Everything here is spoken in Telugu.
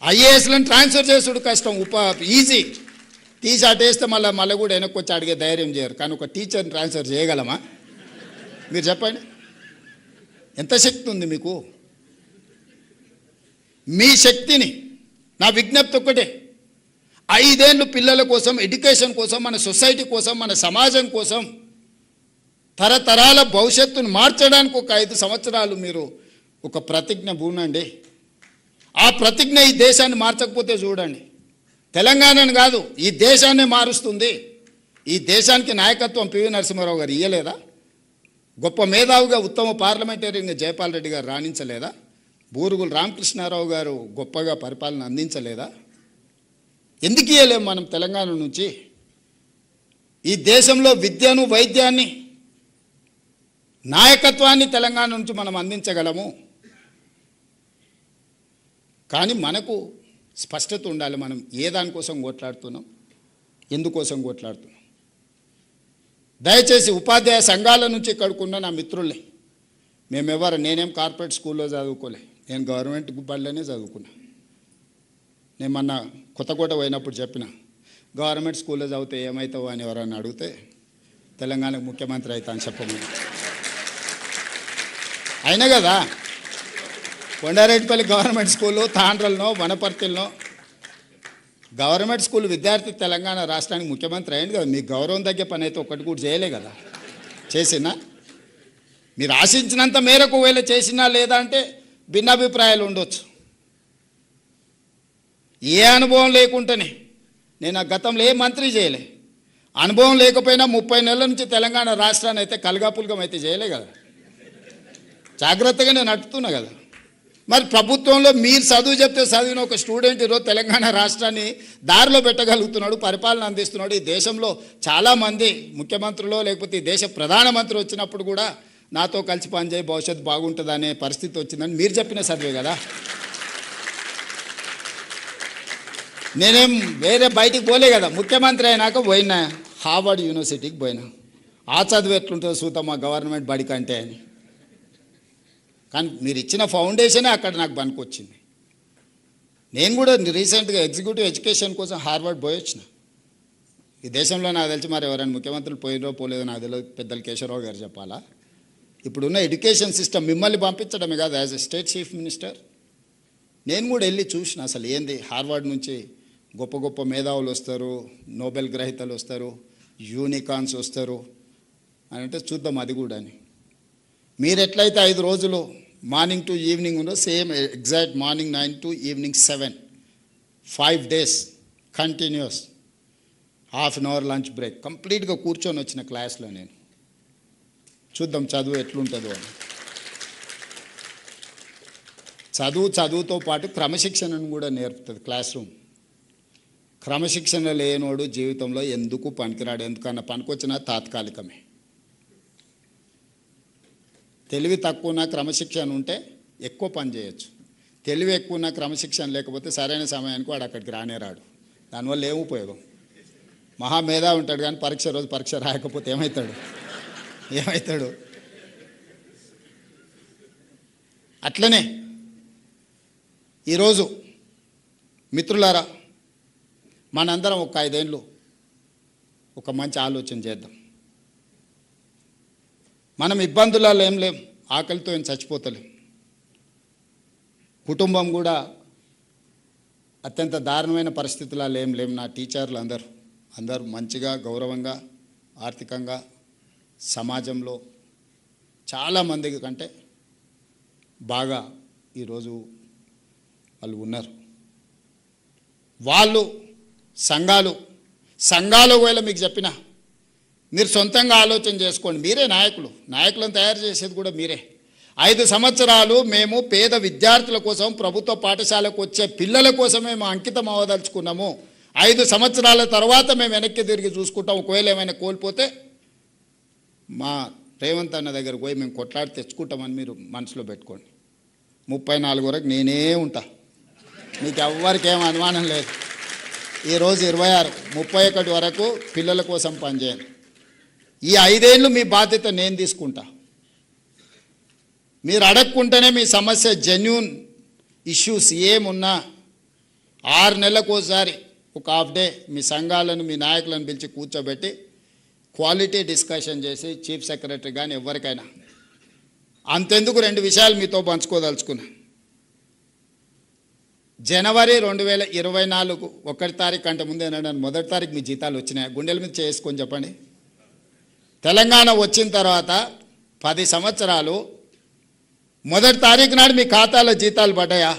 ఐఏఎస్లను ట్రాన్స్ఫర్ చేసుడు కష్టం, ఈజీ. తీసి అటేస్తే మళ్ళీ కూడా వెనక్కి వచ్చి అడిగే ధైర్యం చేయరు. కానీ ఒక టీచర్ని ట్రాన్స్ఫర్ చేయగలమా? మీరు చెప్పండి, ఎంత శక్తి ఉంది మీకు? మీ శక్తిని, నా విజ్ఞప్తి ఒక్కటే, 5 ఏళ్ళు పిల్లల కోసం, ఎడ్యుకేషన్ కోసం, మన సొసైటీ కోసం, మన సమాజం కోసం, తరతరాల భవిష్యత్తును మార్చడానికి ఒక 5 సంవత్సరాలు మీరు ఒక ప్రతిజ్ఞ పూనండి. ఆ ప్రతిజ్ఞ ఈ దేశాన్ని మార్చకపోతే చూడండి, తెలంగాణను కాదు ఈ దేశాన్ని మారుస్తుంది. ఈ దేశానికి నాయకత్వం పివి నరసింహారావు గారు ఇయ్యలేదా? గొప్ప మేధావిగా, ఉత్తమ పార్లమెంటరీగా జయపాల్ రెడ్డి గారు రాణించలేదా? బూరుగుల రామకృష్ణారావు గారు గొప్పగా పరిపాలన అందించలేదా? ఎందుకు ఇయ్యలేము మనం తెలంగాణ నుంచి? ఈ దేశంలో విద్యను, వైద్యాన్ని, నాయకత్వాన్ని తెలంగాణ నుంచి మనం అందించగలము. కానీ మనకు స్పష్టత ఉండాలి, మనం ఏ దానికోసం కొట్లాడుతున్నాం, ఎందుకోసం కొట్లాడుతున్నాం. దయచేసి ఉపాధ్యాయ సంఘాల నుంచి ఇక్కడికున్న నా మిత్రుల్ని, నేనేం కార్పొరేట్ స్కూల్లో చదువుకోలే, నేను గవర్నమెంట్ బడిలోనే చదువుకున్నా. నేను మొన్న కొత్తకోట పోయినప్పుడు చెప్పిన, గవర్నమెంట్ స్కూల్లో చదివితే ఏమవుతావు అని ఎవరన్నా అడిగితే తెలంగాణకు ముఖ్యమంత్రి అవుతా అని చెప్పమని. అయినా కదా కొండారెడ్డిపల్లి గవర్నమెంట్ స్కూలు, తాండ్రలనో వనపర్తిలో గవర్నమెంట్ స్కూల్ విద్యార్థి తెలంగాణ రాష్ట్రానికి ముఖ్యమంత్రి అయింది కదా. మీకు గౌరవం తగ్గే పని అయితే ఒక్కటి కూడా చేయలే కదా. చేసినా మీరు ఆశించినంత మేరకు ఒకవేళ చేసినా లేదా అంటే భిన్నాభిప్రాయాలు ఉండొచ్చు. ఏ అనుభవం లేకుండానే, నేను ఆ గతంలో ఏ మంత్రి చేయలే, అనుభవం లేకపోయినా 30 నెలల నుంచి తెలంగాణ రాష్ట్రాన్ని అయితే కలగాపులగం అయితే చేయలే కదా. జాగ్రత్తగా నేను నడుపుతున్నా కదా. మరి ప్రభుత్వంలో మీరు చదువు చెప్తే చదివిన ఒక స్టూడెంట్ ఈరోజు తెలంగాణ రాష్ట్రాన్ని దారిలో పెట్టగలుగుతున్నాడు, పరిపాలన అందిస్తున్నాడు. ఈ దేశంలో చాలామంది ముఖ్యమంత్రులు లేకపోతే ఈ దేశ ప్రధానమంత్రి వచ్చినప్పుడు కూడా నాతో కలిసి పనిచేయి భవిష్యత్తు బాగుంటుంది అనే పరిస్థితి వచ్చిందని మీరు చెప్పిన చదివే కదా. నేనేం వేరే బయటికి పోలే కదా. ముఖ్యమంత్రి అయినాక పోయినా హార్వర్డ్ యూనివర్సిటీకి పోయినా, ఆ చదువు ఎట్లుంటుందో చూద్దాం మా గవర్నమెంట్ బడి కంటే అని. కానీ మీరు ఇచ్చిన ఫౌండేషనే అక్కడ నాకు పనికొచ్చింది. నేను కూడా రీసెంట్గా ఎగ్జిక్యూటివ్ ఎడ్యుకేషన్ కోసం హార్వర్డ్ పోయొచ్చిన. ఈ దేశంలో నాకు తెలిసి మరి ఎవరైనా ముఖ్యమంత్రులు పోయినో పోలేదో నాకు తెలియదు, పెద్దలు కేశవరావు గారు చెప్పాలా. ఇప్పుడున్న ఎడ్యుకేషన్ సిస్టమ్ మిమ్మల్ని పంపించడమే కాదు, as a state chief minister నేను కూడా వెళ్ళి చూసిన అసలు ఏంది. హార్వర్డ్ నుంచి గొప్ప గొప్ప మేధావులు వస్తారు, నోబెల్ గ్రహీతలు వస్తారు, యూనికార్న్స్ వస్తారు అని అంటే చూద్దాం అది కూడా అని. మీరు ఎట్లయితే 5 రోజులు morning to evening undo, same exact morning 9 to evening 7, 5 days continuous, ½ an hour lunch break, కంప్లీట్గా కూర్చొని వచ్చిన క్లాస్లో నేను. చూద్దాం చదువు ఎట్లుంటుందో అని. చదువుతో పాటు క్రమశిక్షణను కూడా నేర్పుతుంది క్లాస్ రూమ్. క్రమశిక్షణ లేనోడు జీవితంలో ఎందుకు పనికిరాడు, ఎందుకన్నా పనికొచ్చినా తాత్కాలికమే. తెలివి తక్కువ క్రమశిక్షణ ఉంటే ఎక్కువ పని చేయొచ్చు. తెలివి ఎక్కువ క్రమశిక్షణ లేకపోతే సరైన సమయానికి వాడు అక్కడికి రానేరాడు. దానివల్ల ఏం ఉపయోగం? మహామేధా ఉంటాడు కానీ పరీక్ష రోజు పరీక్ష రాయకపోతే ఏమవుతాడు? అట్లనే ఈరోజు మిత్రులారా, మనందరం ఒక 5 ఏళ్ళు ఒక మంచి ఆలోచన చేద్దాం. మనం ఇబ్బందులలో ఏం లేం, ఆకలితో ఏం చచ్చిపోతలేం. కుటుంబం కూడా అత్యంత దారుణమైన పరిస్థితులలో ఏం లేం. నా టీచర్లు అందరూ మంచిగా, గౌరవంగా, ఆర్థికంగా సమాజంలో చాలామంది కంటే బాగా ఈరోజు వాళ్ళు ఉన్నారు. వాళ్ళు సంఘాలు ఒకవేళ మీకు చెప్పిన మీరు సొంతంగా ఆలోచన చేసుకోండి. మీరే నాయకులను తయారు చేసేది కూడా మీరే. 5 సంవత్సరాలు మేము పేద విద్యార్థుల కోసం, ప్రభుత్వ పాఠశాలకు వచ్చే పిల్లల కోసమే మేము అంకితం అవ్వదలుచుకున్నాము. 5 సంవత్సరాల తర్వాత మేము వెనక్కి తిరిగి చూసుకుంటాం. ఒకవేళ ఏమైనా కోల్పోతే మా రేవంత్ అన్న దగ్గరకు పోయి మేము కొట్లాడి తెచ్చుకుంటామని మీరు మనసులో పెట్టుకోండి. 34 వరకు నేనే ఉంటా, మీకు ఎవ్వరికి ఏం అనుమానం లేదు. ఈరోజు 26, 31 వరకు పిల్లల కోసం పనిచేయండి. ఈ 5 ఏళ్ళు మీ బాధ్యత నేను తీసుకుంటా. మీరు అడగకుంటేనే మీ సమస్య జెన్యూన్ ఇష్యూస్ ఏమున్నా 6 నెలలకోసారి ఒక హాఫ్ డే మీ సంఘాలను మీ నాయకులను పిలిచి కూర్చోబెట్టి క్వాలిటీ డిస్కషన్ చేసి చీఫ్ సెక్రటరీ కానీ ఎవరికైనా అంతెందుకు 2 విషయాలు మీతో పంచుకోదలుచుకున్నా. జనవరి 2024 1 తారీఖు కంటే ముందు ఏంటంటే 1 తారీఖు మీ జీతాలు వచ్చినాయి. గుండెల మీద చేసుకొని చెప్పండి. తెలంగాణ వచ్చిన తర్వాత 10 సంవత్సరాలు 1 తారీఖు నాడు మీ ఖాతాలో జీతాలు పడ్డాయా?